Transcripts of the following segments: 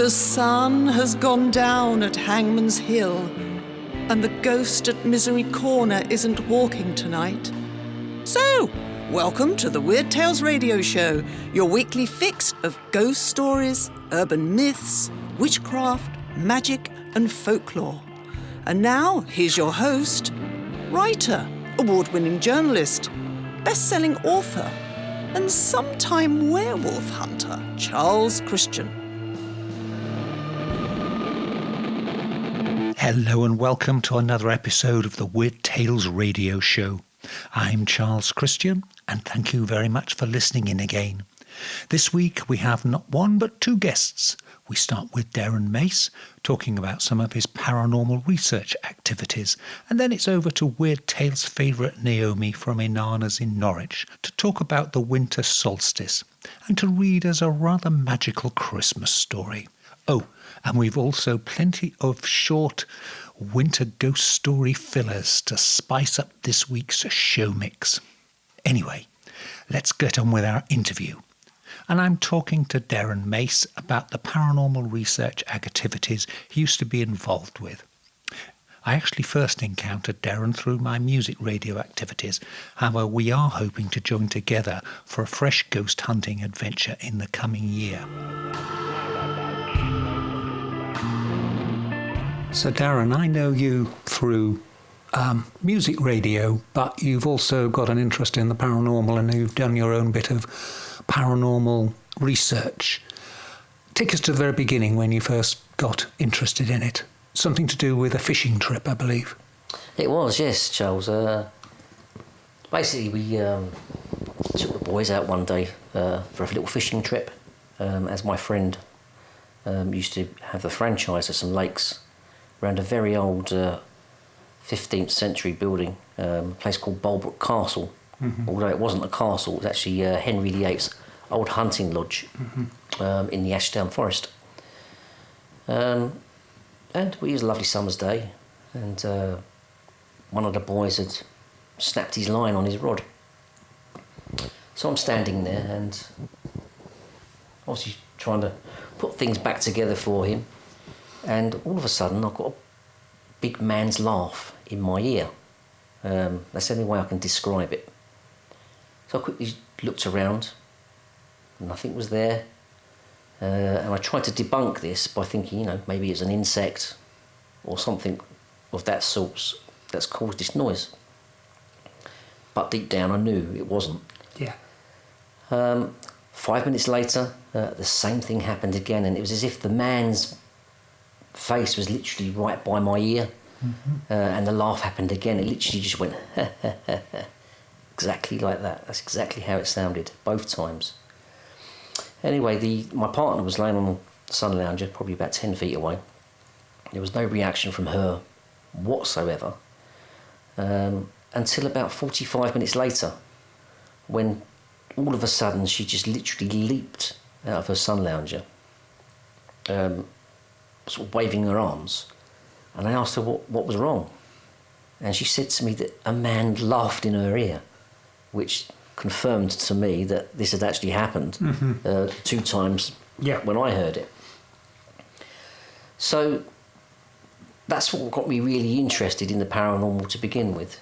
The sun has gone down at Hangman's Hill, and the ghost at Misery Corner isn't walking tonight. So, welcome to the Weird Tales Radio Show, your weekly fix of ghost stories, urban myths, witchcraft, magic, and folklore. And now, here's your host, writer, award-winning journalist, best-selling author, and sometime werewolf hunter, Charles Christian. Hello and welcome to another episode of the Weird Tales Radio Show. I'm Charles Christian, and thank you very much for listening in again. This week we have not one but two guests. We start with Derren Mace, talking about some of his paranormal research activities, and then it's over to Weird Tales favourite Naomi from Inanna's in Norwich to talk about the Winter Solstice and to read us a rather magical Christmas story. Oh, and we've also plenty of short winter ghost story fillers to spice up this week's show mix. Anyway, let's get on with our interview. And I'm talking to Derren Mace about the paranormal research activities he used to be involved with. I actually first encountered Derren through my music radio activities. However, we are hoping to join together for a fresh ghost hunting adventure in the coming year. So Derren, I know you through music radio, but you've also got an interest in the paranormal and you've done your own bit of paranormal research. Take us to the very beginning when you first got interested in it. Something to do with a fishing trip, I believe. It was, yes, Charles. Basically, we took the boys out one day for a little fishing trip, as my friend used to have the franchise of some lakes around a very old 15th century building, a place called Bulbrook Castle. Mm-hmm. Although it wasn't a castle, it was actually Henry VIII's old hunting lodge in the Ashdown Forest. And it was a lovely summer's day, and one of the boys had snapped his line on his rod. So I'm standing there and obviously trying to put things back together for him. And all of a sudden, I've got a big man's laugh in my ear. That's the only way I can describe it. So I quickly looked around, and nothing was there. And I tried to debunk this by thinking, maybe it's an insect or something of that sort that's caused this noise. But deep down, I knew it wasn't. Yeah. 5 minutes later, the same thing happened again, and it was as if the man's face was literally right by my ear, and the laugh happened again. It literally just went exactly like that. That's exactly how it sounded both times. Anyway, my partner was laying on the sun lounger, probably about 10 feet away. There was no reaction from her whatsoever until about 45 minutes later, when all of a sudden she just literally leaped out of her sun lounger, sort of waving her arms, and I asked her what was wrong, and she said to me that a man laughed in her ear, which confirmed to me that this had actually happened 2 times when I heard it. So that's what got me really interested in the paranormal to begin with.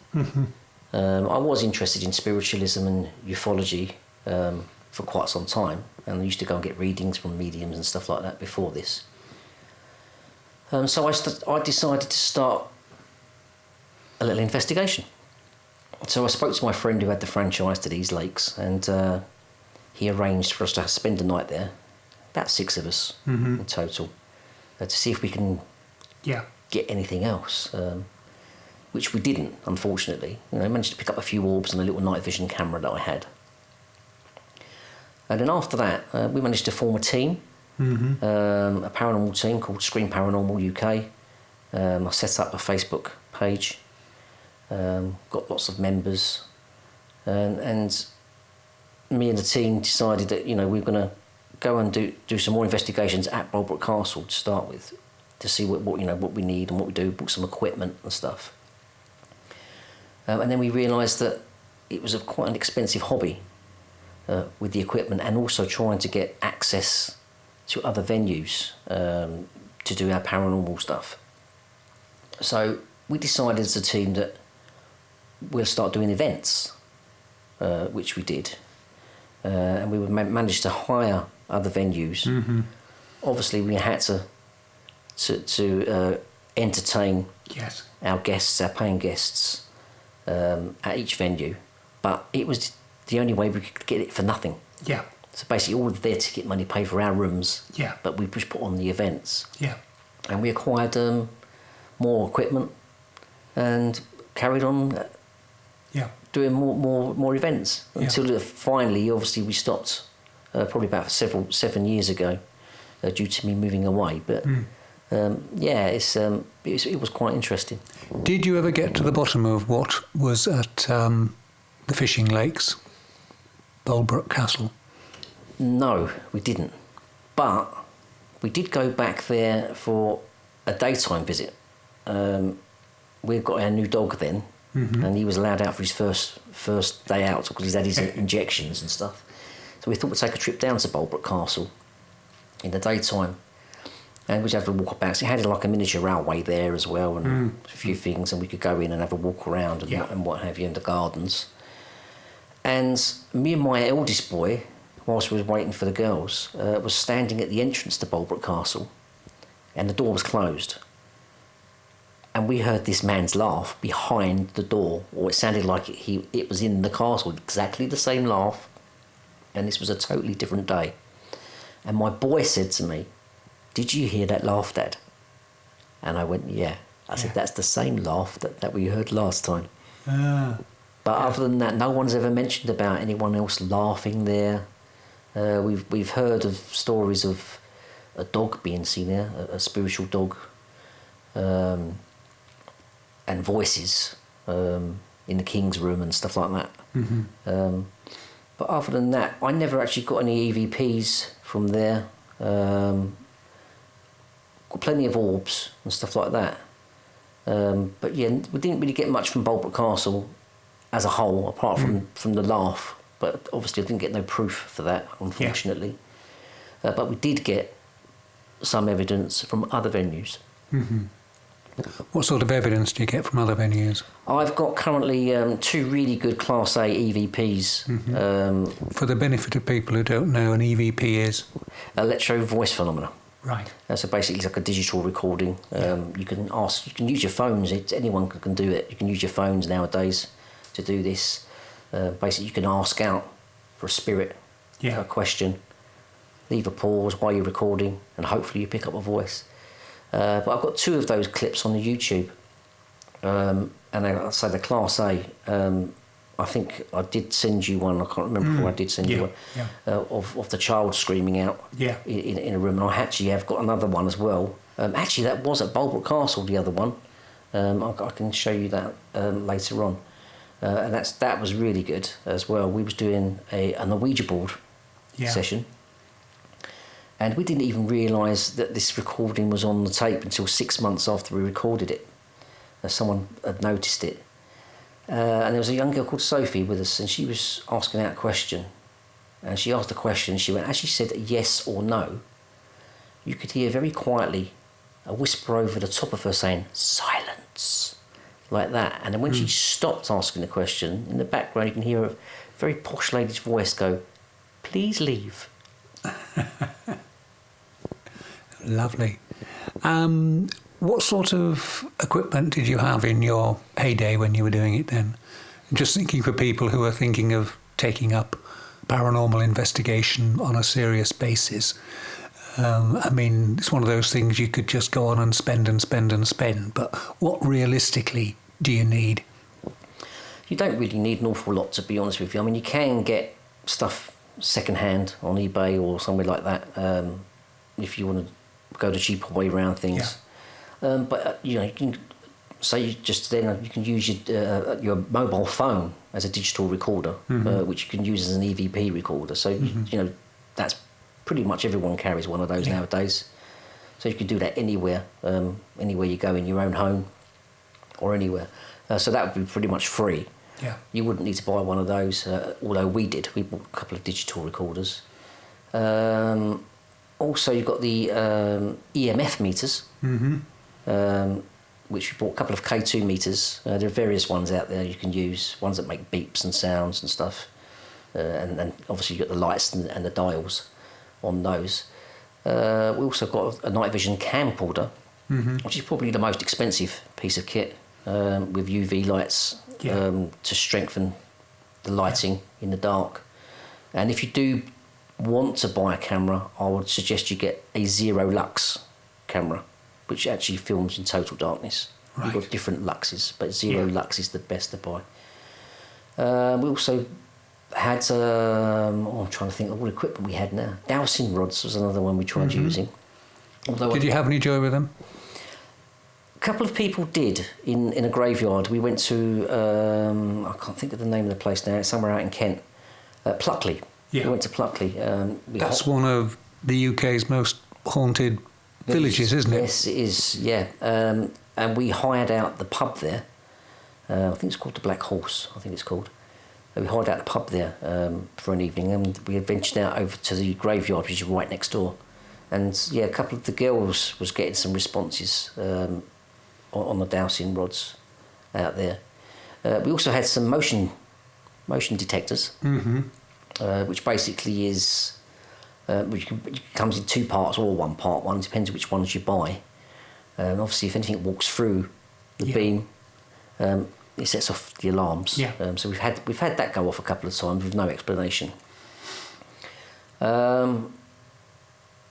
I was interested in spiritualism and ufology for quite some time, and I used to go and get readings from mediums and stuff like that before this. So I decided to start a little investigation. So I spoke to my friend who had the franchise to these lakes, and he arranged for us to spend a night there, about 6 of us in total, to see if we can get anything else, which we didn't, unfortunately. I managed to pick up a few orbs and a little night vision camera that I had. And then after that, we managed to form a team, a paranormal team called Screen Paranormal UK. I set up a Facebook page, got lots of members, and me and the team decided that we were going to go and do some more investigations at Bulbrook Castle to start with, to see what we need and what we do, book some equipment and stuff. And then we realised that it was quite an expensive hobby with the equipment, and also trying to get access to other venues to do our paranormal stuff. So we decided as a team that we'll start doing events, which we did. And we managed to hire other venues. Mm-hmm. Obviously, we had to entertain our guests, our paying guests, at each venue. But it was the only way we could get it for nothing. Yeah. So basically, all of their ticket money paid for our rooms. Yeah. But we just put on the events. Yeah. And we acquired more equipment and carried on doing more events until finally, obviously, we stopped probably about 7 years ago due to me moving away. But it was quite interesting. Did you ever get to the bottom of what was at the fishing lakes, Bolebrook Castle? No, we didn't. But we did go back there for a daytime visit. We've got our new dog then, and he was allowed out for his first day out because he's had his injections and stuff. So we thought we'd take a trip down to Bolebrook Castle in the daytime, and we'd have to walk about. So it had like a miniature railway there as well, and a few things, and we could go in and have a walk around and what have you in the gardens. And me and my eldest boy, whilst we were waiting for the girls, was standing at the entrance to Bolebrook Castle, and the door was closed. And we heard this man's laugh behind the door, or it sounded like it was in the castle, exactly the same laugh. And this was a totally different day. And my boy said to me, "Did you hear that laugh, Dad?" And I went, "Yeah." I said, "That's the same laugh that we heard last time." But other than that, no one's ever mentioned about anyone else laughing there. We've heard of stories of a dog being seen there, a spiritual dog, and voices in the King's Room and stuff like that. But other than that, I never actually got any EVPs from there. Got plenty of orbs and stuff like that. But yeah, we didn't really get much from Bolebrook Castle as a whole, apart from the laugh. But obviously I didn't get no proof for that, unfortunately. But we did get some evidence from other venues. What sort of evidence do you get from other venues? I've got currently 2 really good Class A EVPs. For the benefit of people who don't know, an EVP is? Electro voice phenomena. Right. So basically it's like a digital recording. You can use your phones, anyone can do it. You can use your phones nowadays to do this. Basically you can ask out for a spirit, a question, leave a pause while you're recording, and hopefully you pick up a voice. But I've got 2 of those clips on the YouTube, and I'd say the Class A. I think I did send you one. I can't remember if I did send you one of the child screaming out in a room. And I actually have got another one as well. Actually, that was at Bolebrook Castle. The other one, I can show you that later on. And that was really good as well. We was doing a Ouija board session. And we didn't even realise that this recording was on the tape until 6 months after we recorded it. Someone had noticed it. And there was a young girl called Sophie with us, and she was asking out a question. And she asked a question, and she went, as she said yes or no, you could hear very quietly a whisper over the top of her saying, "Silence," like that. And then when she stopped asking the question, in the background you can hear a very posh lady's voice go, "Please leave." Lovely. What sort of equipment did you have in your heyday when you were doing it then? Just thinking for people who are thinking of taking up paranormal investigation on a serious basis. I mean, it's one of those things you could just go on and spend, but what realistically do you need? You don't really need an awful lot, to be honest with you. I mean, you can get stuff second-hand on eBay or somewhere like that if you want to go the cheaper way around things. But you can say you can use your mobile phone as a digital recorder, which you can use as an EVP recorder. So that's pretty much everyone carries one of those nowadays. So you can do that anywhere you go, in your own home or anywhere. So that would be pretty much free. Yeah. You wouldn't need to buy one of those, although we did. We bought a couple of digital recorders. Also, you've got the EMF meters, which we bought a couple of K2 meters. There are various ones out there you can use, ones that make beeps and sounds and stuff. And then obviously you've got the lights and the dials on those. We also got a night vision camcorder, which is probably the most expensive piece of kit, with UV lights to strengthen the lighting in the dark. And if you do want to buy a camera, I would suggest you get a 0 lux camera, which actually films in total darkness. Right. You've got different luxes, but 0 lux is the best to buy. We also had, I'm trying to think of what equipment we had now. Dowsing rods was another one we tried using. Although Did you have any joy with them? a couple of people did in a graveyard. We went to, I can't think of the name of the place now, it's somewhere out in Kent, Pluckley. Yeah. We went to Pluckley. That's one of the UK's most haunted villages, isn't it? Yes, it is, yeah. And we hired out the pub there. I think it's called the Black Horse, I think it's called. We hired out the pub there for an evening, and we ventured out over to the graveyard, which is right next door. And yeah, a couple of the girls was getting some responses on the dowsing rods out there. We also had some motion detectors, which basically is which comes in 2 parts or 1 part. One depends which ones you buy. And obviously, if anything walks through the beam, it sets off the alarms. Yeah. So we've had that go off a couple of times with no explanation.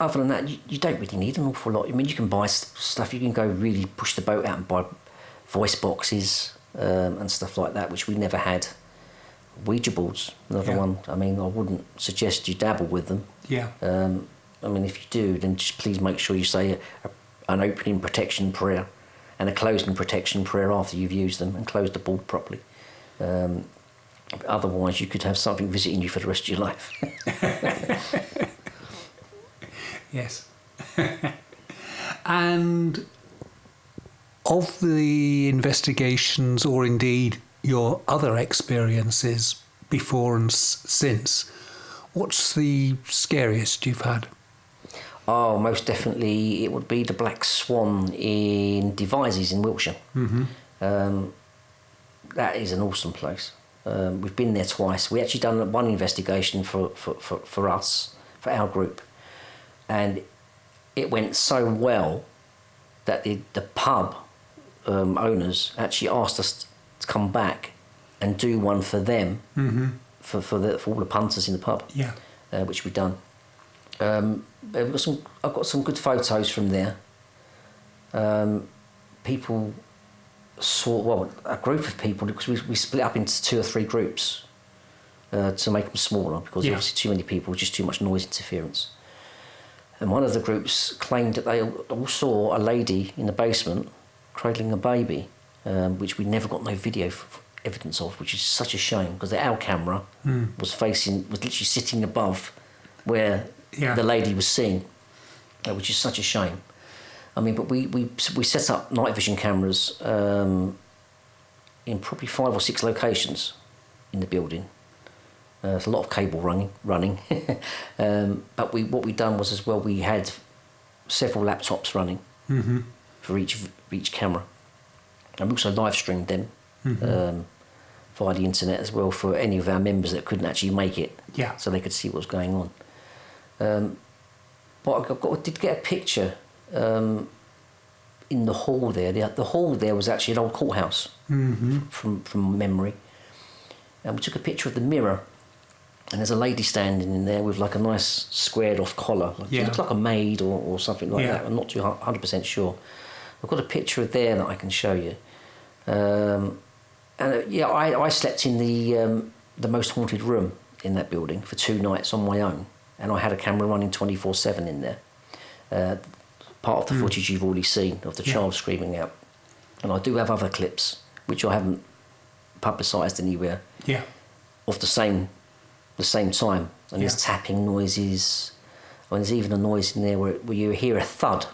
Other than that, you don't really need an awful lot. I mean, you can buy stuff. You can go really push the boat out and buy voice boxes and stuff like that, which we never had. Ouija boards, another one. I mean, I wouldn't suggest you dabble with them. Yeah. I mean, if you do, then just please make sure you say an opening protection prayer and a closing protection prayer after you've used them, and close the board properly. Otherwise, you could have something visiting you for the rest of your life. Yes. And of the investigations, or indeed your other experiences before and since, what's the scariest you've had? Oh, most definitely it would be the Black Swan in Devizes in Wiltshire. That is an awesome place. We've been there twice. We actually done one investigation for us, for our group, and it went so well that the pub owners actually asked us to come back and do one for them, for all the punters in the pub, which we've done. I've got some good photos from there. People saw, well, a group of people, because we split up into 2 or 3 groups to make them smaller, because obviously too many people, just too much noise interference. And one of the groups claimed that they all saw a lady in the basement cradling a baby, which we never got no video evidence of, which is such a shame, because our camera was literally sitting above where the lady was seen, which is such a shame. I mean, but we set up night vision cameras in probably 5 or 6 locations in the building. There's a lot of cable running. But what we done was, as well, we had several laptops running for each camera, and we also live streamed them via the internet as well, for any of our members that couldn't actually make it, so they could see what was going on. But I did get a picture in the hall there. The hall there was actually an old courthouse from memory, and we took a picture of the mirror. And there's a lady standing in there with like a nice squared off collar. It looks like a maid or something like that. I'm not too 100% sure. I've got a picture of there that I can show you. I slept in the most haunted room in that building for 2 nights on my own. And I had a camera running 24/7 in there. Part of the footage you've already seen of the child screaming out. And I do have other clips, which I haven't publicised anywhere, of the same time, and there's tapping noises, and there's even a noise in there where you hear a thud,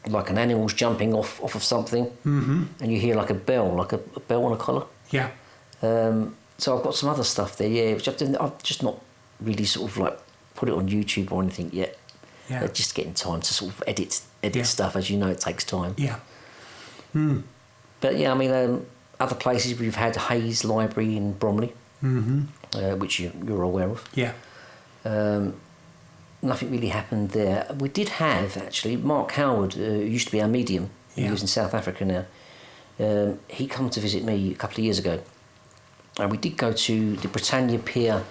like an animal's jumping off of something, and you hear like a bell on a collar. So I've got some other stuff there, which I've just not really sort of like put it on YouTube or anything yet. Yeah. Just getting time to sort of edit Yeah. stuff, as you know, it takes time. Yeah. But yeah, I mean, other places we've had Hayes Library in Bromley, which you're aware of. Yeah. Nothing really happened there. We did have, actually, Mark Howard, who used to be our medium. He Yeah. lives in South Africa now. He come to visit me a couple of years ago. And we did go to the Britannia Pier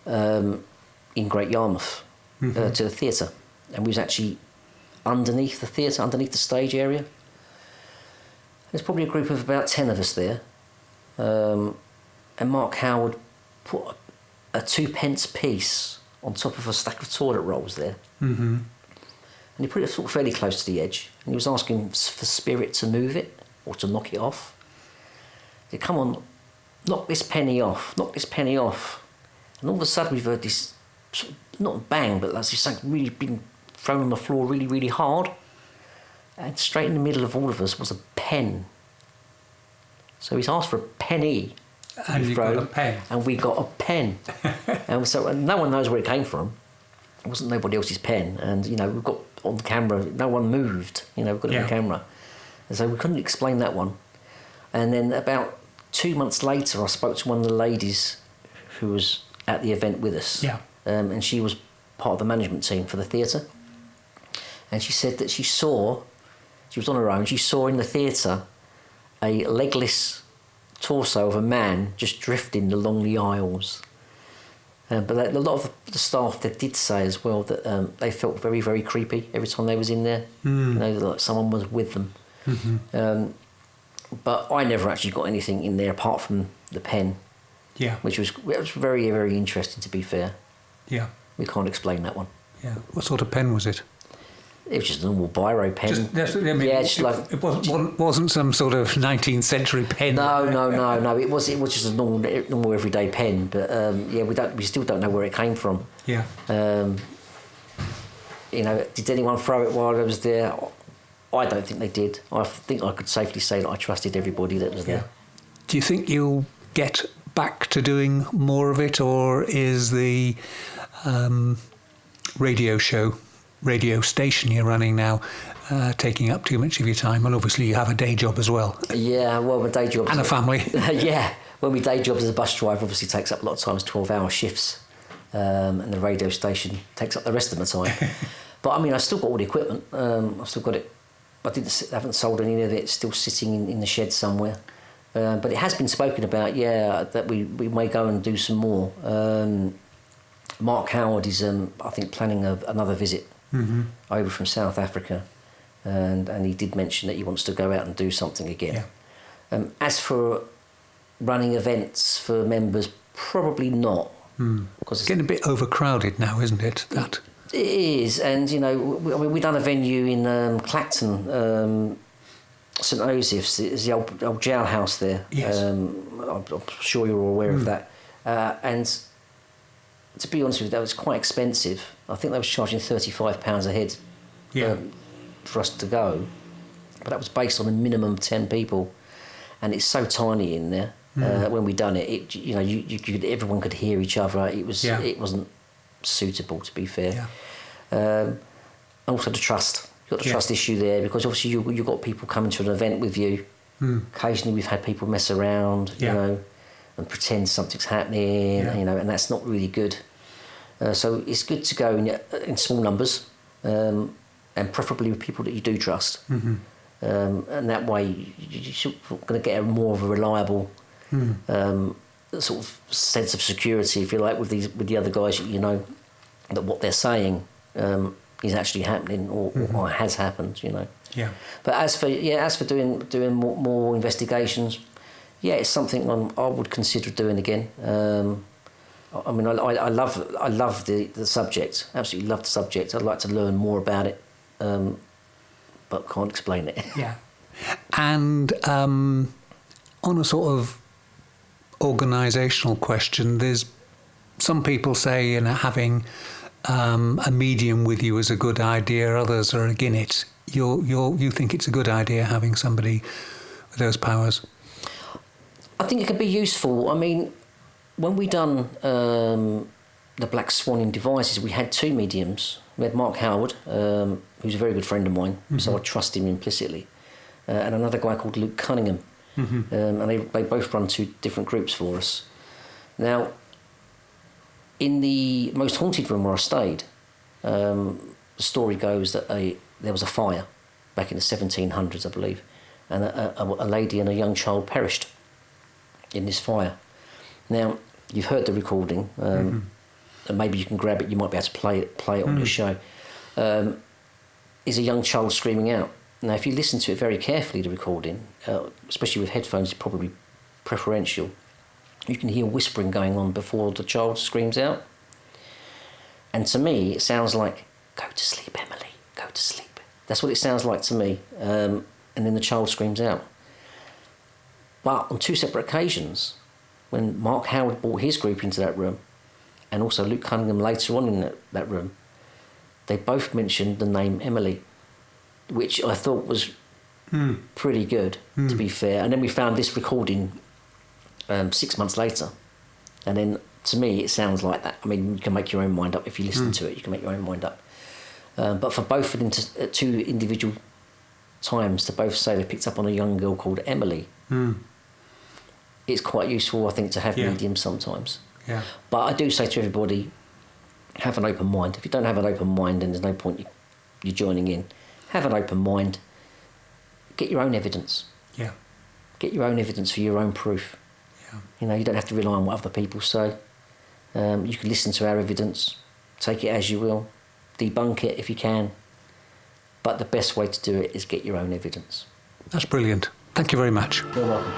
in Great Yarmouth, to the theatre. And we was actually underneath the theatre, underneath the stage area. There's probably a group of about 10 of us there. And Mark Howard put a 2p piece on top of a stack of toilet rolls there. And he put it sort of fairly close to the edge. And he was asking for spirit to move it or to knock it off. He said, come on, knock this penny off, knock this penny off. And all of a sudden we've heard this, sort of, not a bang, but like something really being thrown on the floor really, really hard. And straight in the middle of all of us was a pen. So he's asked for a penny. And you got a pen. And we got a pen. and no one knows where it came from. It wasn't nobody else's pen. And, you know, we've got on the camera, no one moved. You know, we've got it on the camera. And so we couldn't explain that one. And then about 2 months later, I spoke to one of the ladies who was at the event with us. Yeah. And she was part of the management team for the theatre. And she said that she was on her own, she saw in the theatre a legless torso of a man just drifting along the aisles. But a lot of the staff that did say as well that they felt very, very creepy every time they was in there. You know, like someone was with them. But I never actually got anything in there apart from the pen. Yeah. Which was very, very interesting, to be fair. Yeah. We can't explain that one. Yeah. What sort of pen was it? It was just a normal biro pen. It wasn't some sort of 19th century pen. No. It was just a normal everyday pen. But we still don't know where it came from. Yeah. You know, did anyone throw it while I was there? I don't think they did. I think I could safely say that I trusted everybody that was there. Do you think you'll get back to doing more of it, or is the radio station you're running now taking up too much of your time? And obviously you have a day job as well. Yeah, well, my day job... And a family. Yeah, well, my day job as a bus driver obviously takes up a lot of times, 12-hour shifts, and the radio station takes up the rest of my time. But, I mean, I've still got all the equipment. I've still got it. I haven't sold any of it. It's still sitting in the shed somewhere. But it has been spoken about, that we may go and do some more. Mark Howard is, I think, planning another visit over from South Africa, and he did mention that he wants to go out and do something again. Yeah. As for running events for members, probably not. Because it's getting a bit overcrowded now, isn't it? That it is, and you know, we done a venue in Clacton. St Joseph's is the old jailhouse there. Yes. I'm sure you're aware of that. And to be honest with you, that was quite expensive. I think they was charging £35 a head for us to go. But that was based on a minimum of 10 people. And it's so tiny in there. When we done it, you could, everyone could hear each other. It wasn't suitable, to be fair. Also the trust. You've got the trust issue there, because obviously you've got people coming to an event with you. Occasionally we've had people mess around, you know, and pretend something's happening, you know, and that's not really good. So it's good to go in small numbers, and preferably with people that you do trust. And that way you're going to get a more of a reliable sort of sense of security, if you like, with the other guys, you know, that what they're saying is actually happening or has happened, you know. Yeah. But as for doing more investigations, it's something I would consider doing again. I mean, I love the subject. Absolutely love the subject. I'd like to learn more about it, but can't explain it. Yeah. And on a sort of organisational question, there's some people say, having a medium with you is a good idea. Others are against it. You think it's a good idea having somebody with those powers? I think it could be useful. I mean, when we done the Black Swan in Devices, we had two mediums. We had Mark Howard, who's a very good friend of mine, so I trust him implicitly, and another guy called Luke Cunningham, and they both run 2 different groups for us. Now, in the most haunted room where I stayed, the story goes that there was a fire back in the 1700s, I believe, and a lady and a young child perished in this fire. Now, you've heard the recording, and maybe you can grab it, you might be able to play it on your show. Is a young child screaming out. Now, if you listen to it very carefully, the recording, especially with headphones, it's probably preferential, you can hear whispering going on before the child screams out. And to me, it sounds like, "Go to sleep, Emily, go to sleep." That's what it sounds like to me. And then the child screams out. But on 2 separate occasions, when Mark Howard brought his group into that room, and also Luke Cunningham later on in that room, they both mentioned the name Emily, which I thought was pretty good, to be fair. And then we found this recording 6 months later. And then, to me, it sounds like that. I mean, you can make your own mind up if you listen to it. You can make your own mind up. But for both of them, 2 individual times, to both say they picked up on a young girl called Emily, it's quite useful, I think, to have mediums sometimes. Yeah. But I do say to everybody, have an open mind. If you don't have an open mind, then there's no point you joining in. Have an open mind. Get your own evidence. Yeah. Get your own evidence for your own proof. Yeah. You know, you don't have to rely on what other people say. You can listen to our evidence, take it as you will, debunk it if you can. But the best way to do it is get your own evidence. That's brilliant. Thank you very much. You're welcome.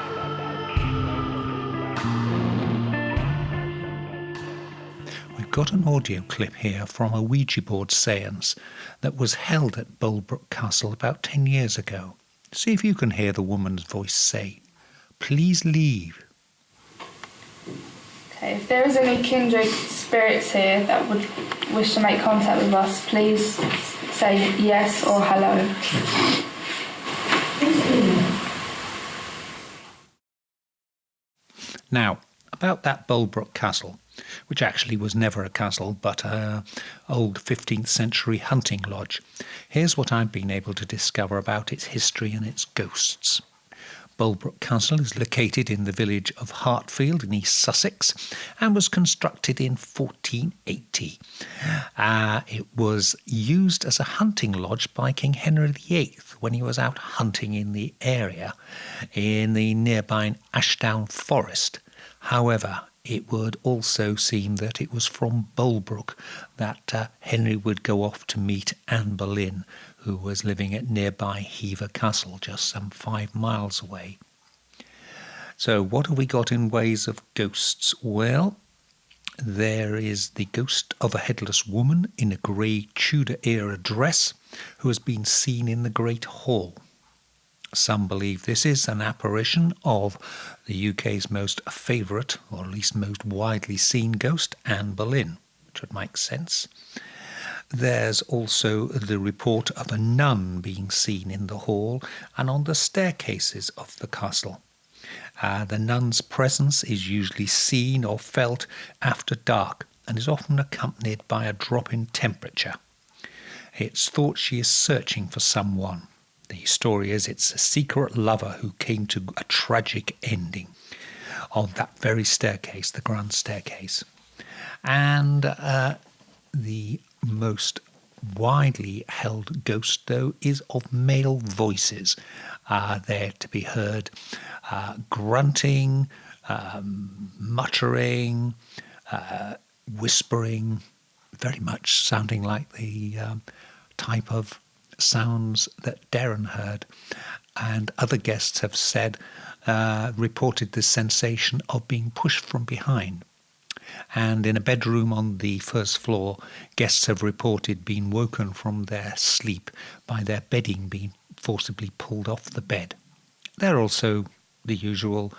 We've got an audio clip here from a Ouija board séance that was held at Bulbrook Castle about 10 years ago. See if you can hear the woman's voice say, "Please leave." Okay, if there is any kindred spirits here that would wish to make contact with us, please say yes or hello. Now, about that Bulbrook Castle, which actually was never a castle but an old 15th century hunting lodge, here's what I've been able to discover about its history and its ghosts. Bulbrook Castle is located in the village of Hartfield in East Sussex and was constructed in 1480. It was used as a hunting lodge by King Henry VIII when he was out hunting in the area in the nearby Ashdown Forest. However, it would also seem that it was from Bulbrook that Henry would go off to meet Anne Boleyn, who was living at nearby Hever Castle, just some 5 miles away. So what have we got in ways of ghosts? Well, there is the ghost of a headless woman in a grey Tudor-era dress who has been seen in the Great Hall. Some believe this is an apparition of the UK's most favourite, or at least most widely seen ghost, Anne Boleyn, which would make sense. There's also the report of a nun being seen in the hall and on the staircases of the castle. The nun's presence is usually seen or felt after dark and is often accompanied by a drop in temperature. It's thought she is searching for someone. The story is it's a secret lover who came to a tragic ending on that very staircase, the grand staircase. And the most widely held ghost, though, is of male voices. They're to be heard grunting, muttering, whispering, very much sounding like the type of sounds that Derren heard. And other guests have said, reported the sensation of being pushed from behind. And in a bedroom on the first floor, guests have reported being woken from their sleep by their bedding being forcibly pulled off the bed. There are also the usual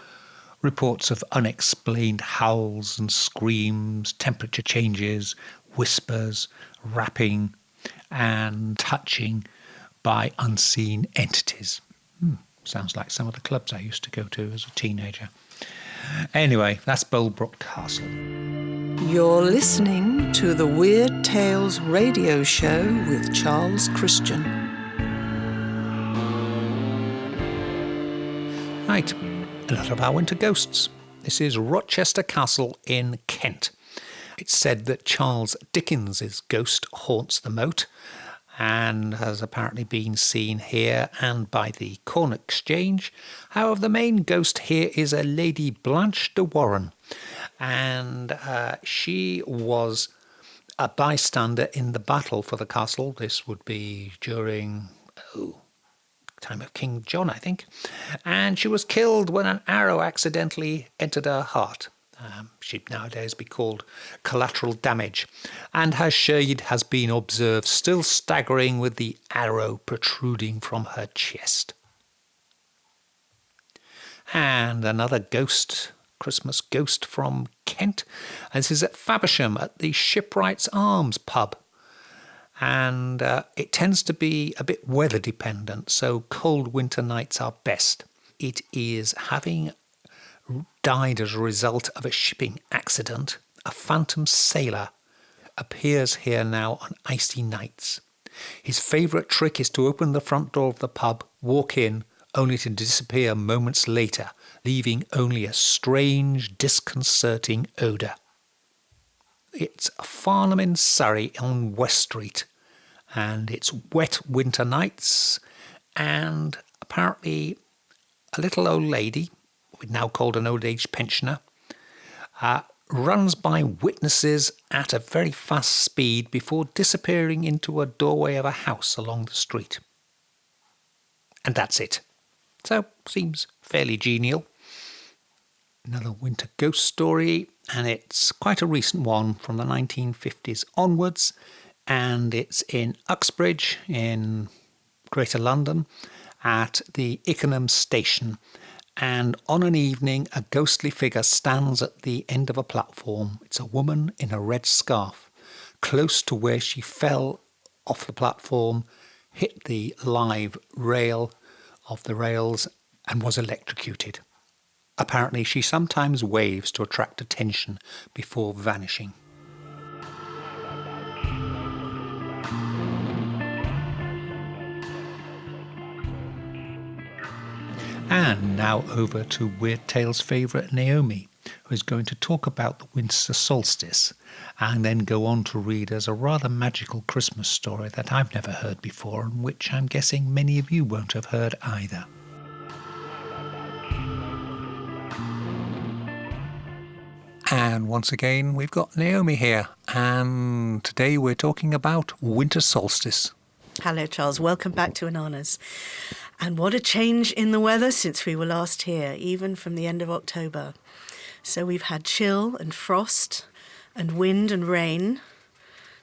reports of unexplained howls and screams, temperature changes, whispers, rapping, and touching by unseen entities. Sounds like some of the clubs I used to go to as a teenager. Anyway, that's Bulbrook Castle. You're listening to the Weird Tales radio show with Charles Christian. Right, another of our winter ghosts. This is Rochester Castle in Kent. It's said that Charles Dickens's ghost haunts the moat and has apparently been seen here and by the Corn Exchange. However, the main ghost here is a Lady Blanche de Warren, and she was a bystander in the battle for the castle. This would be during time of King John, I think, and she was killed when an arrow accidentally entered her heart. She'd nowadays be called collateral damage, and her shade has been observed still staggering with the arrow protruding from her chest. And another ghost, Christmas ghost from Kent, and this is at Faversham at the Shipwrights Arms pub. And it tends to be a bit weather dependent, so cold winter nights are best. It is having died as a result of a shipping accident. A phantom sailor appears here now on icy nights. His favourite trick is to open the front door of the pub, walk in, only to disappear moments later, leaving only a strange, disconcerting odour. It's Farnham in Surrey on West Street, and it's wet winter nights, and apparently a little old lady, we'd now called an old age pensioner, runs by witnesses at a very fast speed before disappearing into a doorway of a house along the street. And that's it. So, seems fairly genial. Another winter ghost story, and it's quite a recent one from the 1950s onwards, and it's in Uxbridge in Greater London at the Ickenham station. And on an evening, a ghostly figure stands at the end of a platform. It's a woman in a red scarf, close to where she fell off the platform, hit the live rail of the rails, and was electrocuted. Apparently, she sometimes waves to attract attention before vanishing. And now over to Weird Tales' favourite Naomi, who is going to talk about the Winter Solstice and then go on to read us a rather magical Christmas story that I've never heard before and which I'm guessing many of you won't have heard either. And once again, we've got Naomi here, and today we're talking about Winter Solstice. Hello, Charles. Welcome back to Ananas. And what a change in the weather since we were last here, even from the end of October. So we've had chill and frost and wind and rain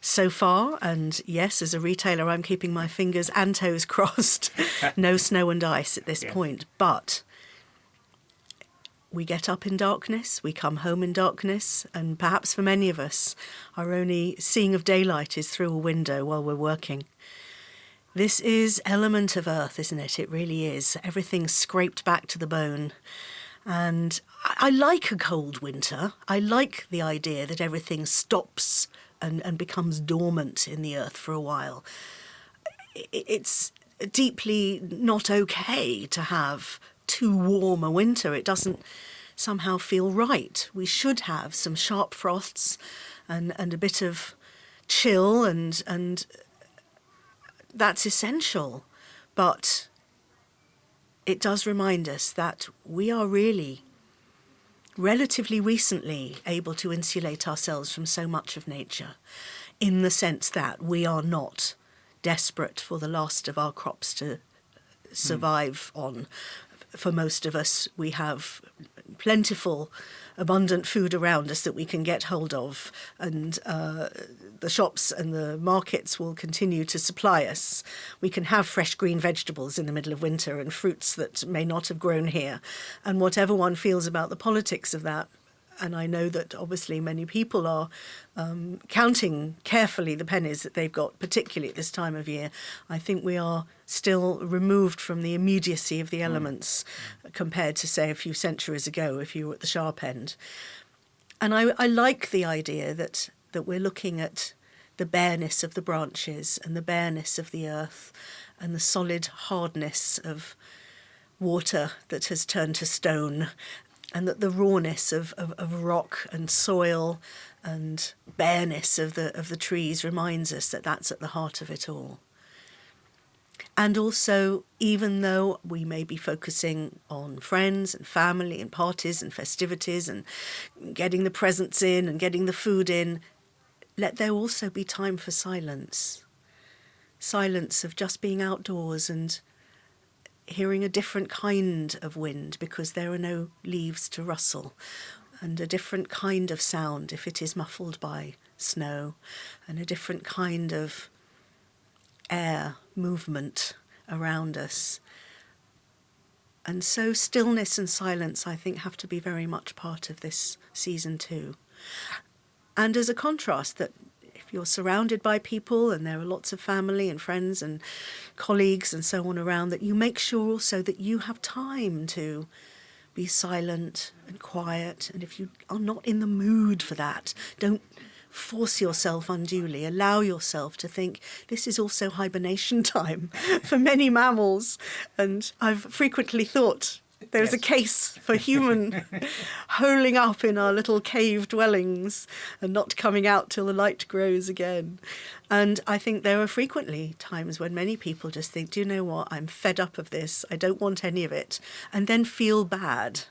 so far. And yes, as a retailer, I'm keeping my fingers and toes crossed. No snow and ice at this point. But we get up in darkness, we come home in darkness, and perhaps for many of us, our only seeing of daylight is through a window while we're working. This is element of earth, isn't it? It really is. Everything's scraped back to the bone. And I like a cold winter. I like the idea that everything stops and becomes dormant in the earth for a while. It's deeply not okay to have too warm a winter. It doesn't somehow feel right. We should have some sharp frosts and a bit of chill and that's essential, but it does remind us that we are really relatively recently able to insulate ourselves from so much of nature, in the sense that we are not desperate for the last of our crops to survive on. For most of us, we have plentiful, abundant food around us that we can get hold of, and the shops and the markets will continue to supply us. We can have fresh green vegetables in the middle of winter and fruits that may not have grown here. And whatever one feels about the politics of that, and I know that obviously many people are counting carefully the pennies that they've got, particularly at this time of year, I think we are still removed from the immediacy of the elements compared to, say, a few centuries ago, if you were at the sharp end. And I like the idea that we're looking at the bareness of the branches and the bareness of the earth and the solid hardness of water that has turned to stone, and that the rawness of rock and soil and bareness of the trees reminds us that that's at the heart of it all. And also, even though we may be focusing on friends and family and parties and festivities and getting the presents in and getting the food in, let there also be time for silence. Silence of just being outdoors and hearing a different kind of wind because there are no leaves to rustle, and a different kind of sound if it is muffled by snow, and a different kind of air movement around us. And so stillness and silence, I think, have to be very much part of this season too. And as a contrast, that if you're surrounded by people and there are lots of family and friends and colleagues and so on around, that you make sure also that you have time to be silent and quiet. And if you are not in the mood for that, don't force yourself unduly. Allow yourself to think this is also hibernation time for many mammals. And I've frequently thought there's a case for human holing up in our little cave dwellings and not coming out till the light grows again. And I think there are frequently times when many people just think, do you know what, I'm fed up of this, I don't want any of it, and then feel bad.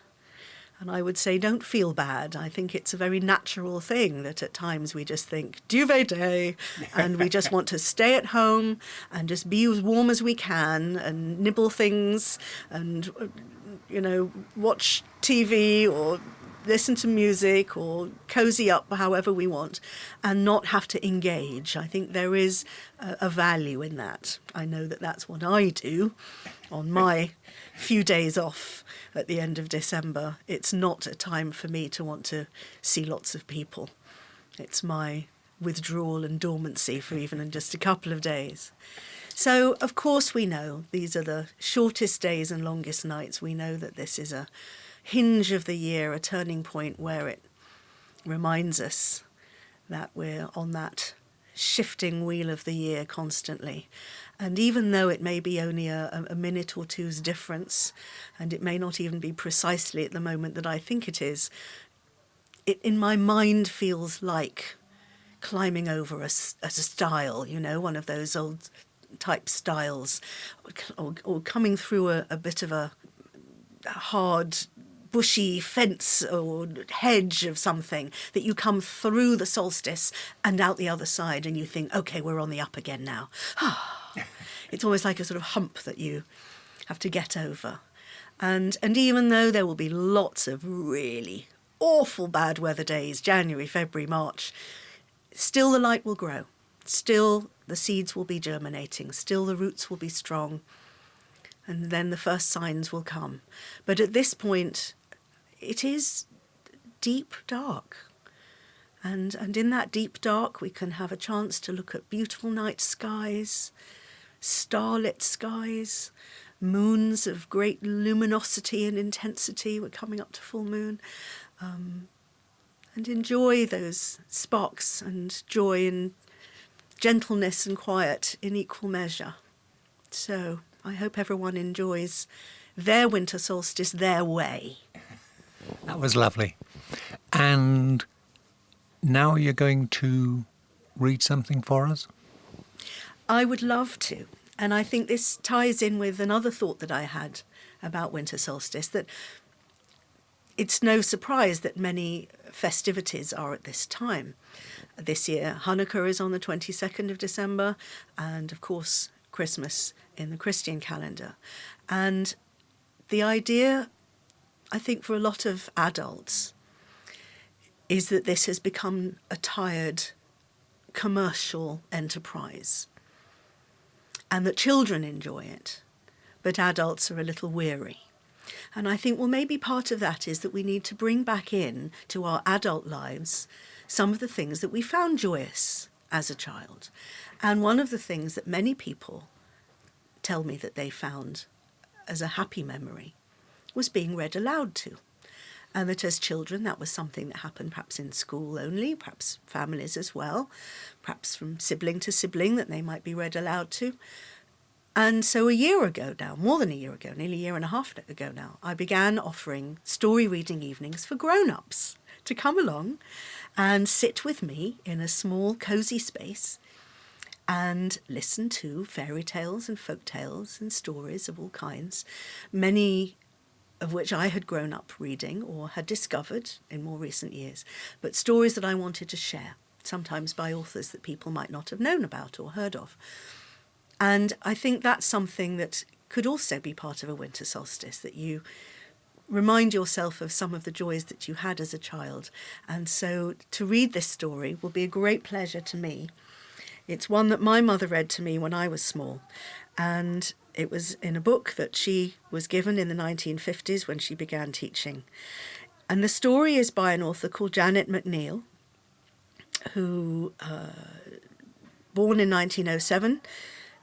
And I would say, don't feel bad. I think it's a very natural thing that at times we just think, duvet day, and we just want to stay at home and just be as warm as we can and nibble things and, watch TV or listen to music or cozy up however we want and not have to engage. I think there is a value in that. I know that that's what I do on my few days off at the end of December. It's not a time for me to want to see lots of people. It's my withdrawal and dormancy for even just a couple of days. So, of course, we know these are the shortest days and longest nights. We know that this is a hinge of the year, a turning point where it reminds us that we're on that shifting wheel of the year constantly. And even though it may be only a minute or two's difference, and it may not even be precisely at the moment that I think it is, it in my mind feels like climbing over a stile, one of those old type stiles, or coming through a bit of a hard bushy fence or hedge of something, that you come through the solstice and out the other side and you think, okay, we're on the up again now. It's almost like a sort of hump that you have to get over. And even though there will be lots of really awful bad weather days, January, February, March, still the light will grow. Still the seeds will be germinating. Still the roots will be strong. And then the first signs will come. But at this point, it is deep dark. And in that deep dark, we can have a chance to look at beautiful night skies, starlit skies, moons of great luminosity and intensity. We're coming up to full moon. And enjoy those sparks and joy and gentleness and quiet in equal measure. So I hope everyone enjoys their winter solstice their way. That was lovely. And now you're going to read something for us? I would love to. And I think this ties in with another thought that I had about winter solstice, that it's no surprise that many festivities are at this time. This year, Hanukkah is on the 22nd of December, and of course, Christmas in the Christian calendar. And the idea, I think, for a lot of adults is that this has become a tired commercial enterprise, and that children enjoy it, but adults are a little weary. And I think, well, maybe part of that is that we need to bring back in to our adult lives some of the things that we found joyous as a child. And one of the things that many people tell me that they found as a happy memory was being read aloud to. and that as children that was something that happened perhaps in school only, perhaps families as well, perhaps from sibling to sibling that they might be read aloud to. And so a year ago now, more than a year ago, nearly a year and a half ago now, I began offering story reading evenings for grown-ups to come along and sit with me in a small cosy space and listen to fairy tales and folk tales and stories of all kinds, many of which I had grown up reading or had discovered in more recent years, but stories that I wanted to share, sometimes by authors that people might not have known about or heard of. And I think that's something that could also be part of a winter solstice, that you remind yourself of some of the joys that you had as a child. And so to read this story will be a great pleasure to me. It's one that my mother read to me when I was small, and it was in a book that she was given in the 1950s when she began teaching. And the story is by an author called Janet McNeill, who, born in 1907,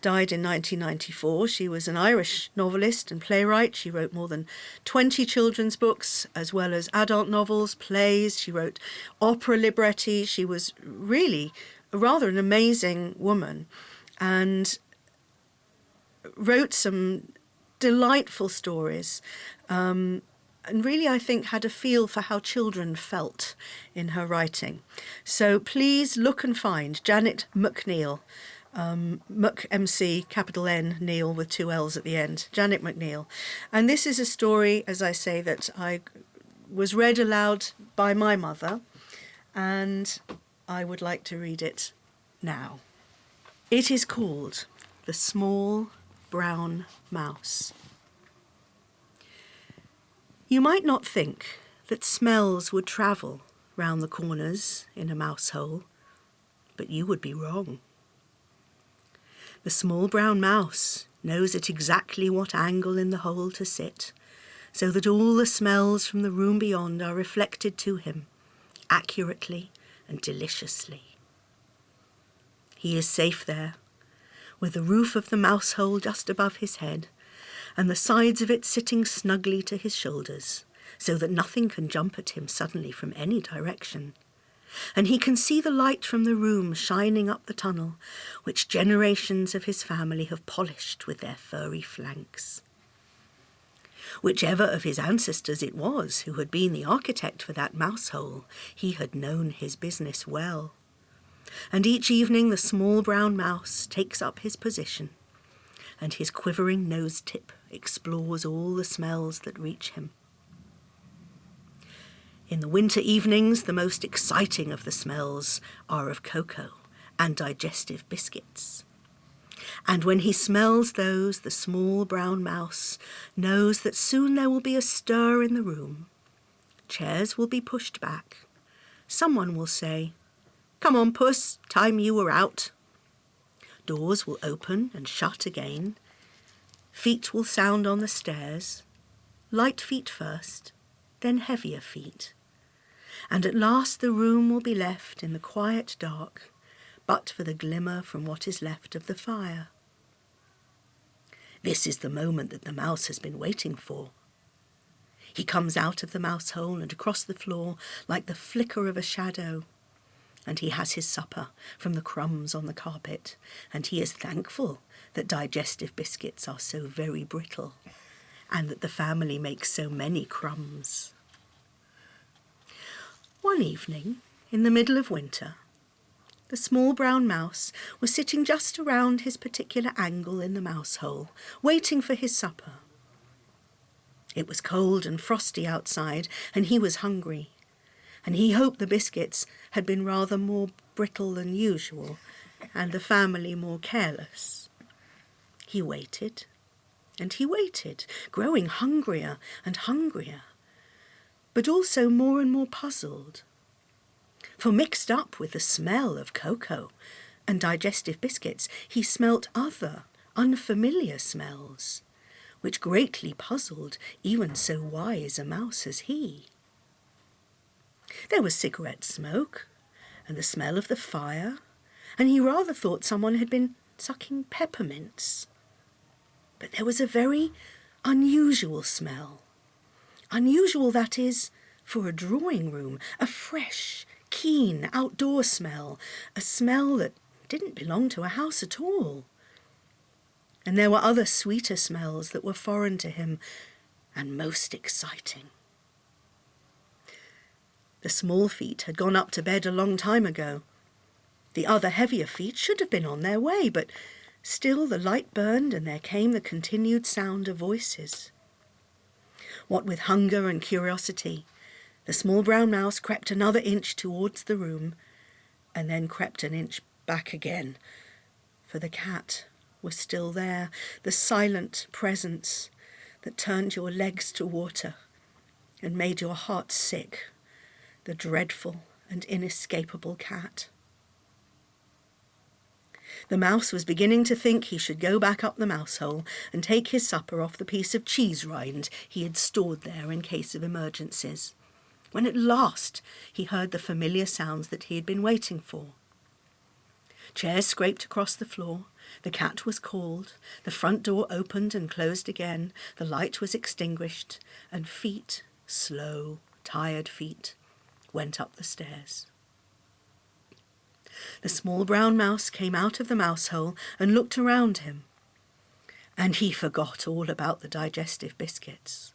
died in 1994. She was an Irish novelist and playwright. She wrote more than 20 children's books, as well as adult novels, plays. She wrote opera libretti. She was really rather an amazing woman, and wrote some delightful stories, and really, I think, had a feel for how children felt in her writing. So please look and find Janet McNeill, Mc, M-C, capital N, Neil with 2 L's at the end, Janet McNeill. And this is a story, as I say, that I was read aloud by my mother, and I would like to read it now. It is called The Small Brown Mouse. You might not think that smells would travel round the corners in a mouse hole, but you would be wrong. The small brown mouse knows at exactly what angle in the hole to sit, so that all the smells from the room beyond are reflected to him, accurately and deliciously. He is safe there, with the roof of the mouse hole just above his head, and the sides of it sitting snugly to his shoulders, so that nothing can jump at him suddenly from any direction. And he can see the light from the room shining up the tunnel, which generations of his family have polished with their furry flanks. Whichever of his ancestors it was who had been the architect for that mouse hole, he had known his business well. And each evening the small brown mouse takes up his position, and his quivering nose tip explores all the smells that reach him. In the winter evenings, the most exciting of the smells are of cocoa and digestive biscuits. And when he smells those, the small brown mouse knows that soon there will be a stir in the room. Chairs will be pushed back. Someone will say, "Come on, puss, time you were out." Doors will open and shut again. Feet will sound on the stairs. Light feet first, then heavier feet. And at last the room will be left in the quiet dark, but for the glimmer from what is left of the fire. This is the moment that the mouse has been waiting for. He comes out of the mouse hole and across the floor like the flicker of a shadow. And he has his supper from the crumbs on the carpet, and he is thankful that digestive biscuits are so very brittle, and that the family makes so many crumbs. One evening, in the middle of winter, the small brown mouse was sitting just around his particular angle in the mouse hole, waiting for his supper. It was cold and frosty outside, and he was hungry, and he hoped the biscuits had been rather more brittle than usual, and the family more careless. He waited, and he waited, growing hungrier and hungrier, but also more and more puzzled. For mixed up with the smell of cocoa and digestive biscuits, he smelt other, unfamiliar smells, which greatly puzzled even so wise a mouse as he. There was cigarette smoke, and the smell of the fire, and he rather thought someone had been sucking peppermints. But there was a very unusual smell. Unusual, that is, for a drawing room, a fresh, keen outdoor smell, a smell that didn't belong to a house at all. And there were other sweeter smells that were foreign to him and most exciting. The small feet had gone up to bed a long time ago. The other heavier feet should have been on their way, but still the light burned and there came the continued sound of voices. What with hunger and curiosity, the small brown mouse crept another inch towards the room and then crept an inch back again, for the cat was still there, the silent presence that turned your legs to water and made your heart sick, the dreadful and inescapable cat. The mouse was beginning to think he should go back up the mouse hole and take his supper off the piece of cheese rind he had stored there in case of emergencies, when at last he heard the familiar sounds that he had been waiting for. Chairs scraped across the floor, the cat was called, the front door opened and closed again, the light was extinguished, and feet, slow, tired feet, went up the stairs. The small brown mouse came out of the mouse hole and looked around him, and he forgot all about the digestive biscuits,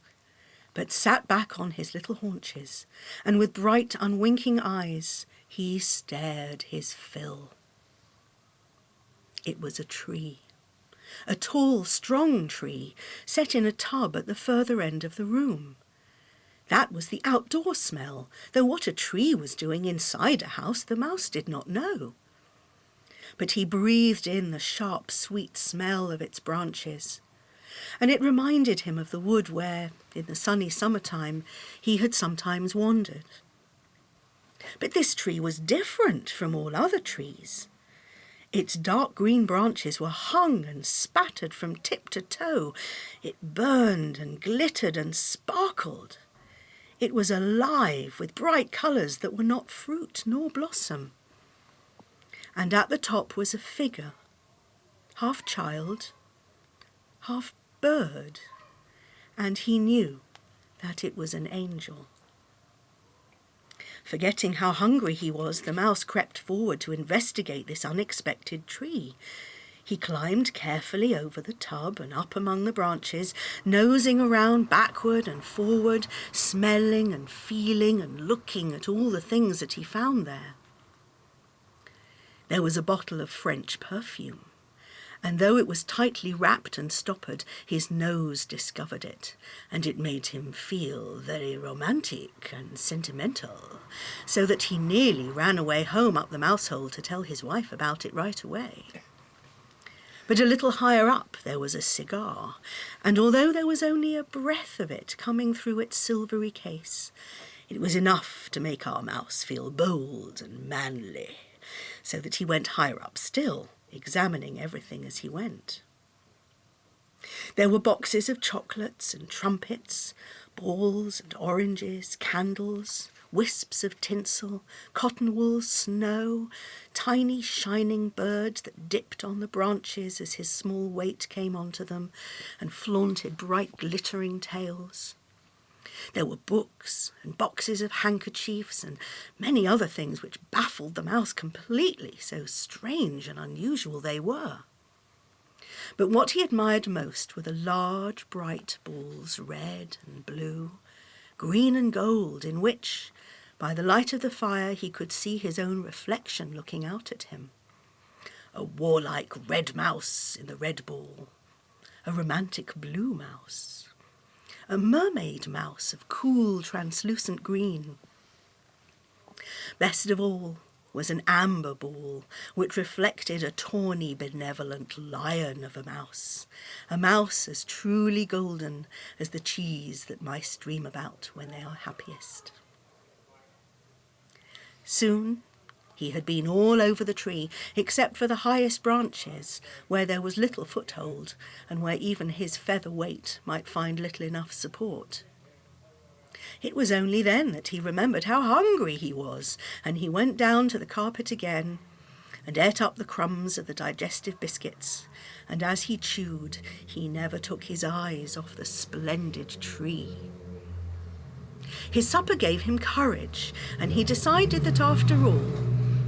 but sat back on his little haunches, and with bright, unwinking eyes, he stared his fill. It was a tree, a tall, strong tree, set in a tub at the further end of the room. That was the outdoor smell, though what a tree was doing inside a house the mouse did not know. But he breathed in the sharp, sweet smell of its branches, and it reminded him of the wood where, in the sunny summertime, he had sometimes wandered. But this tree was different from all other trees. Its dark green branches were hung and spattered from tip to toe. It burned and glittered and sparkled. It was alive with bright colours that were not fruit nor blossom. And at the top was a figure, half child, half bird, and he knew that it was an angel. Forgetting how hungry he was, the mouse crept forward to investigate this unexpected tree. He climbed carefully over the tub and up among the branches, nosing around backward and forward, smelling and feeling and looking at all the things that he found there. There was a bottle of French perfume, and though it was tightly wrapped and stoppered, his nose discovered it, and it made him feel very romantic and sentimental, so that he nearly ran away home up the mouse hole to tell his wife about it right away. But a little higher up there was a cigar, and although there was only a breath of it coming through its silvery case, it was enough to make our mouse feel bold and manly, so that he went higher up still, examining everything as he went. There were boxes of chocolates and trumpets, balls and oranges, candles, wisps of tinsel, cotton wool, snow, tiny shining birds that dipped on the branches as his small weight came onto them and flaunted bright glittering tails. There were books and boxes of handkerchiefs and many other things which baffled the mouse completely, so strange and unusual they were. But what he admired most were the large, bright balls, red and blue, green and gold, in which, by the light of the fire, he could see his own reflection looking out at him. A warlike red mouse in the red ball, a romantic blue mouse, a mermaid mouse of cool, translucent green. Best of all was an amber ball, which reflected a tawny, benevolent lion of a mouse as truly golden as the cheese that mice dream about when they are happiest. Soon he had been all over the tree, except for the highest branches, where there was little foothold, and where even his feather weight might find little enough support. It was only then that he remembered how hungry he was, and he went down to the carpet again, and ate up the crumbs of the digestive biscuits, and as he chewed, he never took his eyes off the splendid tree. His supper gave him courage, and he decided that after all,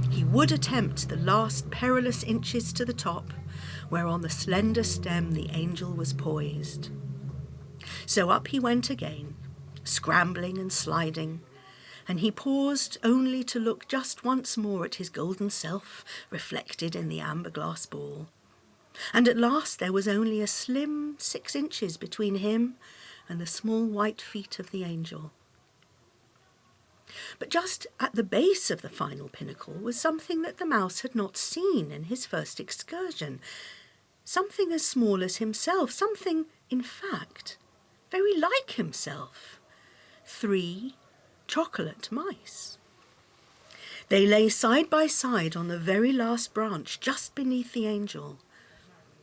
he would attempt the last perilous inches to the top, where on the slender stem the angel was poised. So up he went again, scrambling and sliding, and he paused only to look just once more at his golden self reflected in the amber glass ball. And at last there was only a slim 6 inches between him and the small white feet of the angel. But just at the base of the final pinnacle was something that the mouse had not seen in his first excursion. Something as small as himself, something, in fact, very like himself. 3 chocolate mice. They lay side by side on the very last branch just beneath the angel.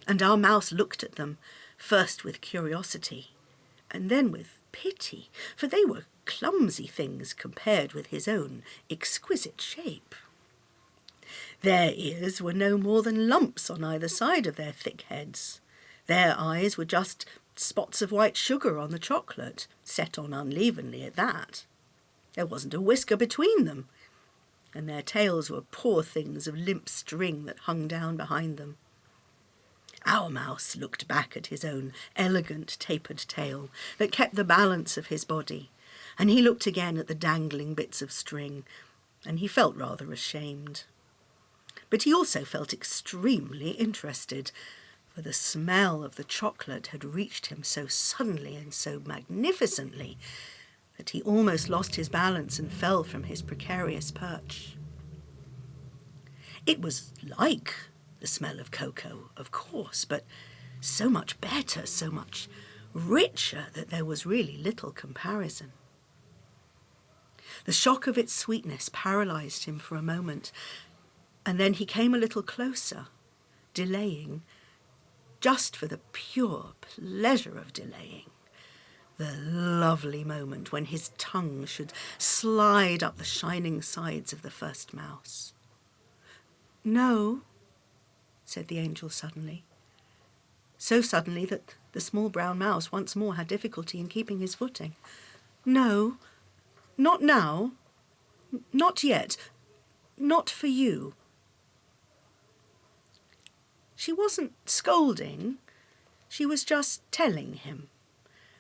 And our mouse looked at them, first with curiosity, and then with pity, for they were clumsy things compared with his own exquisite shape. Their ears were no more than lumps on either side of their thick heads. Their eyes were just spots of white sugar on the chocolate, set on unevenly at that. There wasn't a whisker between them, and their tails were poor things of limp string that hung down behind them. Our mouse looked back at his own elegant tapered tail that kept the balance of his body, and he looked again at the dangling bits of string, and he felt rather ashamed. But he also felt extremely interested, for the smell of the chocolate had reached him so suddenly and so magnificently that he almost lost his balance and fell from his precarious perch. It was like the smell of cocoa, of course, but so much better, so much richer that there was really little comparison. The shock of its sweetness paralysed him for a moment, and then he came a little closer, delaying, just for the pure pleasure of delaying, the lovely moment when his tongue should slide up the shining sides of the first mouse. "No," said the angel suddenly, so suddenly that the small brown mouse once more had difficulty in keeping his footing. "No, not now, not yet, not for you." She wasn't scolding, she was just telling him,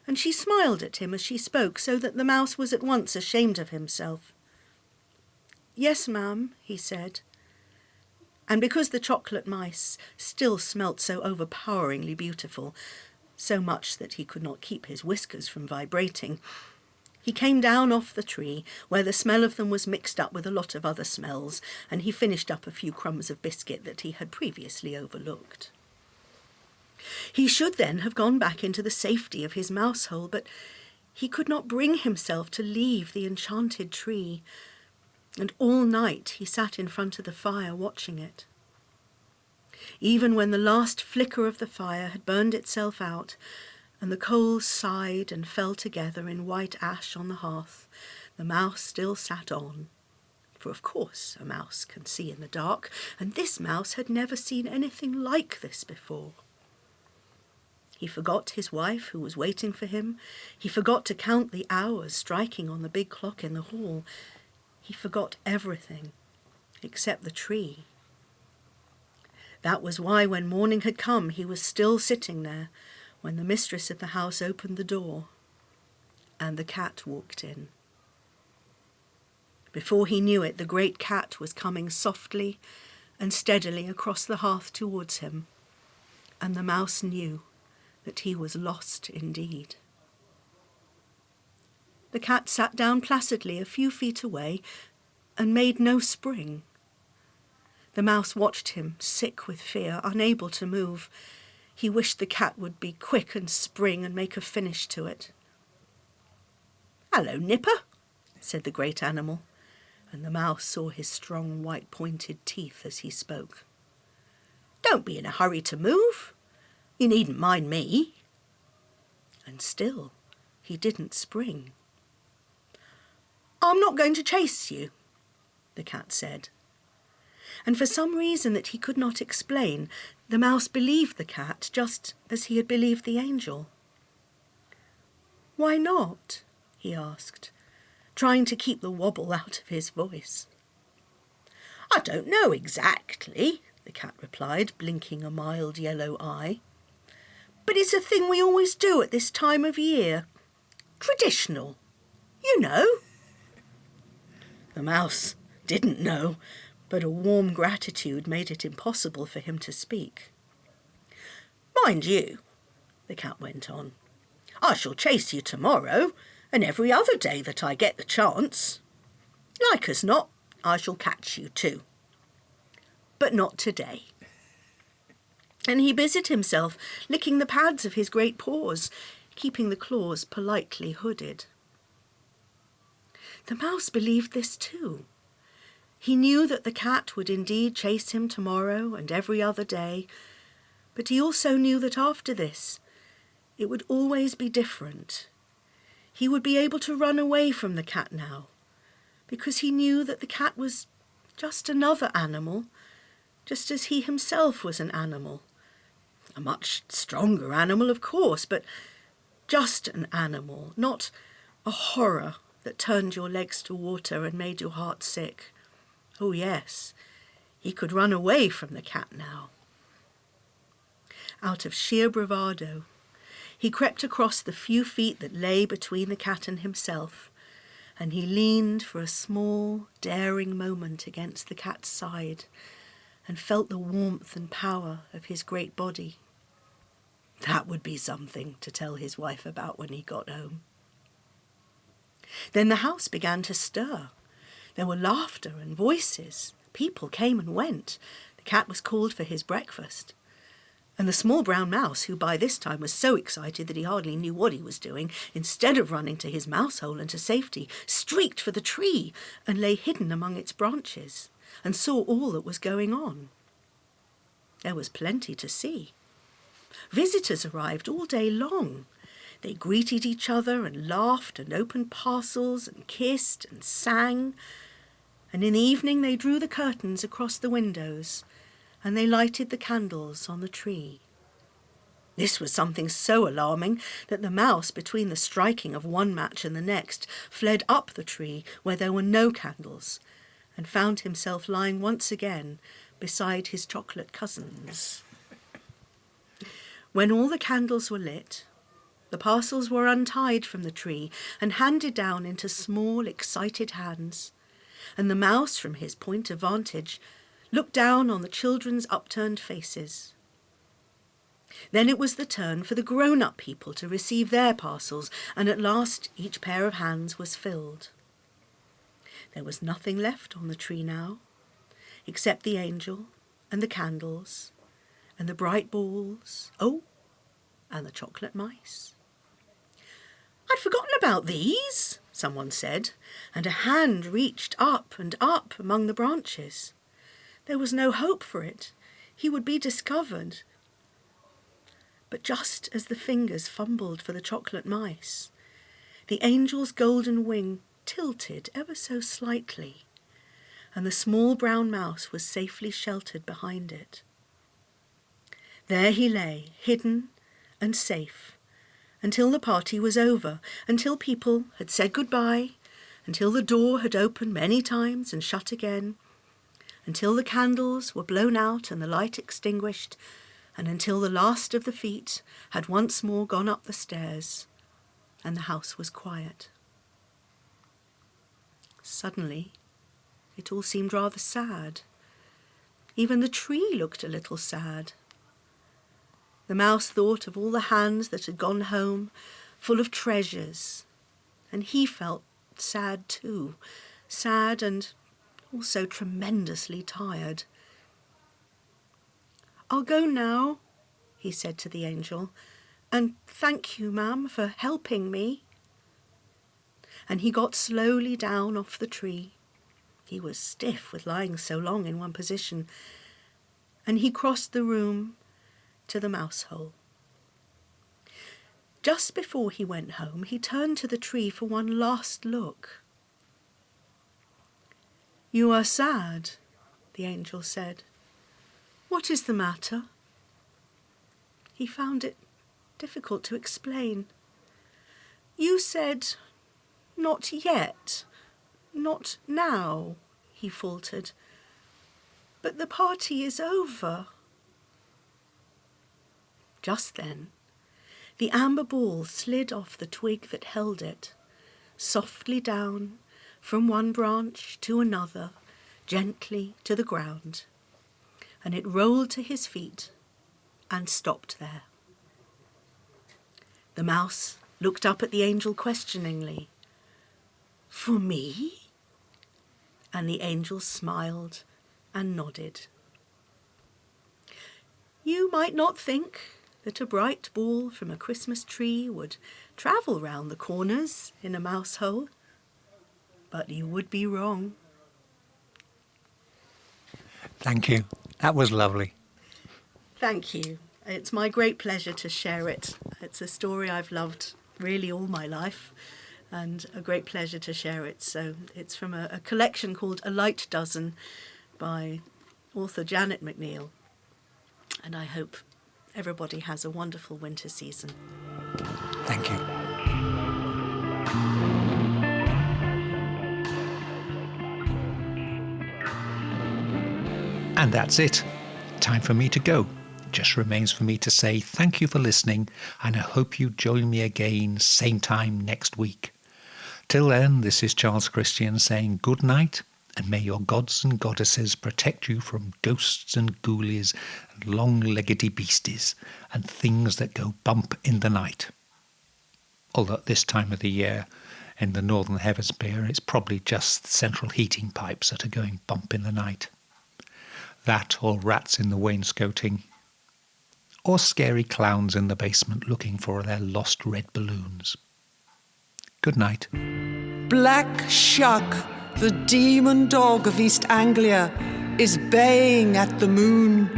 and she smiled at him as she spoke, so that the mouse was at once ashamed of himself. "Yes, ma'am," he said. And because the chocolate mice still smelt so overpoweringly beautiful, so much that he could not keep his whiskers from vibrating, he came down off the tree, where the smell of them was mixed up with a lot of other smells, and he finished up a few crumbs of biscuit that he had previously overlooked. He should then have gone back into the safety of his mouse hole, but he could not bring himself to leave the enchanted tree, and all night he sat in front of the fire watching it. Even when the last flicker of the fire had burned itself out, and the coals sighed and fell together in white ash on the hearth, the mouse still sat on. For of course a mouse can see in the dark, and this mouse had never seen anything like this before. He forgot his wife who was waiting for him. He forgot to count the hours striking on the big clock in the hall. He forgot everything except the tree. That was why when morning had come he was still sitting there when the mistress of the house opened the door and the cat walked in. Before he knew it, the great cat was coming softly and steadily across the hearth towards him, and the mouse knew that he was lost indeed. The cat sat down placidly a few feet away and made no spring. The mouse watched him, sick with fear, unable to move. He wished the cat would be quick and spring and make a finish to it. "Hello, Nipper," said the great animal, and the mouse saw his strong white pointed teeth as he spoke. "Don't be in a hurry to move. You needn't mind me." And still he didn't spring. "I'm not going to chase you," the cat said. And for some reason that he could not explain, the mouse believed the cat just as he had believed the angel. "Why not?" he asked. trying to keep the wobble out of his voice. "I don't know exactly," the cat replied, blinking a mild yellow eye. "But it's a thing we always do at this time of year. Traditional, you know." The mouse didn't know, but a warm gratitude made it impossible for him to speak. "Mind you," the cat went on, "I shall chase you tomorrow and every other day that I get the chance. Like as not, I shall catch you too. But not today." And he busied himself licking the pads of his great paws, keeping the claws politely hooded. The mouse believed this too. He knew that the cat would indeed chase him tomorrow and every other day, but he also knew that after this, it would always be different. He would be able to run away from the cat now, because he knew that the cat was just another animal, just as he himself was an animal. A much stronger animal, of course, but just an animal, not a horror that turned your legs to water and made your heart sick. Oh yes, he could run away from the cat now. Out of sheer bravado, he crept across the few feet that lay between the cat and himself, and he leaned for a small, daring moment against the cat's side and felt the warmth and power of his great body. That would be something to tell his wife about when he got home. Then the house began to stir. There were laughter and voices. People came and went. The cat was called for his breakfast. And the small brown mouse, who by this time was so excited that he hardly knew what he was doing, instead of running to his mouse hole and to safety, streaked for the tree and lay hidden among its branches and saw all that was going on. There was plenty to see. Visitors arrived all day long. They greeted each other and laughed and opened parcels and kissed and sang. And in the evening they drew the curtains across the windows and they lighted the candles on the tree. This was something so alarming that the mouse, between the striking of one match and the next, fled up the tree where there were no candles and found himself lying once again beside his chocolate cousins. When all the candles were lit, the parcels were untied from the tree and handed down into small, excited hands, and the mouse, from his point of vantage, looked down on the children's upturned faces. Then it was the turn for the grown-up people to receive their parcels, and at last each pair of hands was filled. There was nothing left on the tree now, except the angel and the candles and the bright balls, and the chocolate mice. "I'd forgotten about these," someone said, and a hand reached up and up among the branches. There was no hope for it. He would be discovered. But just as the fingers fumbled for the chocolate mice, the angel's golden wing tilted ever so slightly, and the small brown mouse was safely sheltered behind it. There he lay, hidden and safe, until the party was over, until people had said goodbye, until the door had opened many times and shut again, until the candles were blown out and the light extinguished, and until the last of the feet had once more gone up the stairs, and the house was quiet. Suddenly, it all seemed rather sad. Even the tree looked a little sad. The mouse thought of all the hands that had gone home, full of treasures, and he felt sad too, sad and also tremendously tired. "I'll go now," he said to the angel, "and thank you, ma'am, for helping me." And he got slowly down off the tree. He was stiff with lying so long in one position, and he crossed the room to the mouse hole. Just before he went home, he turned to the tree for one last look. "You are sad," the angel said. "What is the matter?" He found it difficult to explain. "You said Not yet. Not now, he faltered. But the party is over. Just then, the amber ball slid off the twig that held it, softly down from one branch to another, gently to the ground, and it rolled to his feet and stopped there. The mouse looked up at the angel questioningly. For me? And the angel smiled and nodded. You might not think that a bright ball from a Christmas tree would travel round the corners in a mouse hole, but you would be wrong. Thank you. That was lovely. Thank you. It's my great pleasure to share it. It's a story I've loved really all my life, and a great pleasure to share it. So it's from a collection called A Light Dozen by author Janet McNeill, and I hope everybody has a wonderful winter season. Thank you. And that's it. Time for me to go. Just remains for me to say thank you for listening, and I hope you join me again same time next week. Till then, this is Charles Christian saying good night, and may your gods and goddesses protect you from ghosts and ghoulies and long-leggedy beasties and things that go bump in the night. Although at this time of the year, in the Northern Hemisphere, it's probably just central heating pipes that are going bump in the night. That or rats in the wainscoting. Or scary clowns in the basement looking for their lost red balloons. Good night. Black Shuck, the demon dog of East Anglia, is baying at the moon,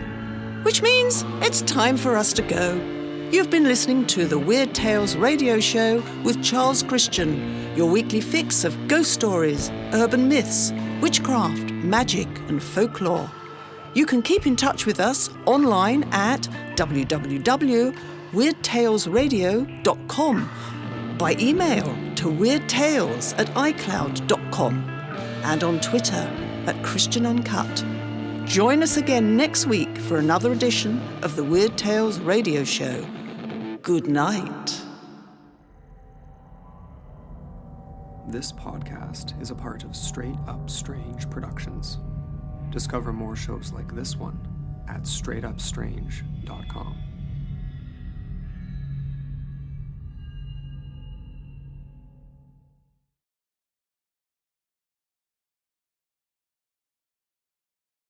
which means it's time for us to go. You've been listening to the Weird Tales radio show with Charles Christian, your weekly fix of ghost stories, urban myths, witchcraft, magic and folklore. You can keep in touch with us online at www.weirdtalesradio.com, by email to weirdtales@icloud.com, and on Twitter @ChristianUncut. Join us again next week for another edition of the Weird Tales radio show. Good night. This podcast is a part of Straight Up Strange Productions. Discover more shows like this one at straightupstrange.com.